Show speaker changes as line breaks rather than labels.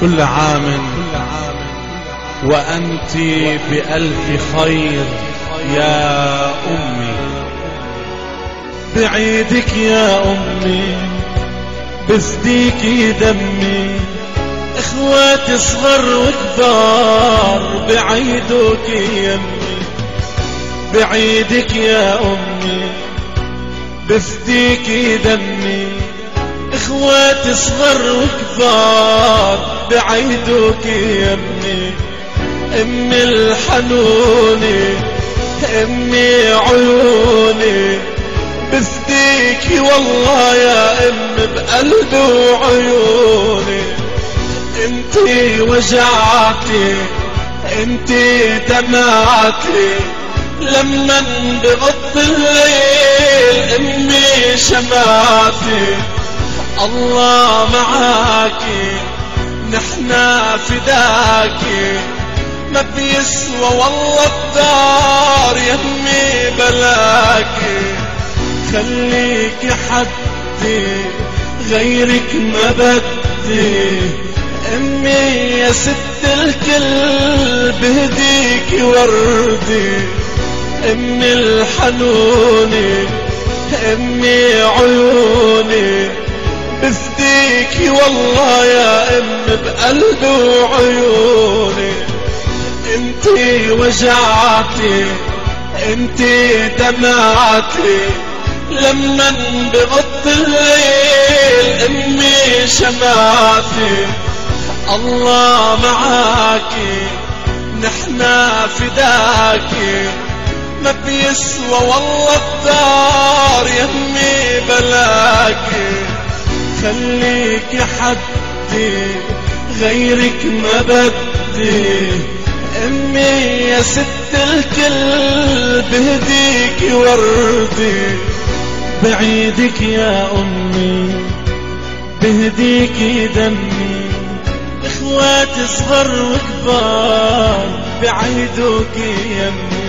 كل عام وأنت بألف خير يا أمي. بعيدك يا أمي بفديكي دمي، إخواتي صغر وكبار بعيدوك يمي. بعيدك يا أمي بفديكي دمي، إخواتي صغر وكبار بعيدوك يمي. أمي الحنوني أمي عيوني بفديكي والله يا أمي بقلبي وعيوني. انتي وجعتي انتي دمعتي لما بغض الليل أمي شمعتي. الله معاكي نحنا فداكي، ما بيسوى والله الدار يمي بلاكي. خليكي حدي غيرك ما بدي، أمي يا ست الكل بهديكي وردي. أمي الحنوني أمي عيوني بفديكي والله يا أمي بقلبي وعيوني. انتي وجعتي انتي دمعتي لما بغض الليل أمي شمعتي. الله معاكي نحنا فداكي، ما بيسوى والله الدار يمي بلاكي. خليكي حدي غيرك ما بدي، أمي يا ست الكل بهديكي وردي. بعيدك يا أمي بهديكي دمي، إخواتي صغر وكبار بعيدوك يمي.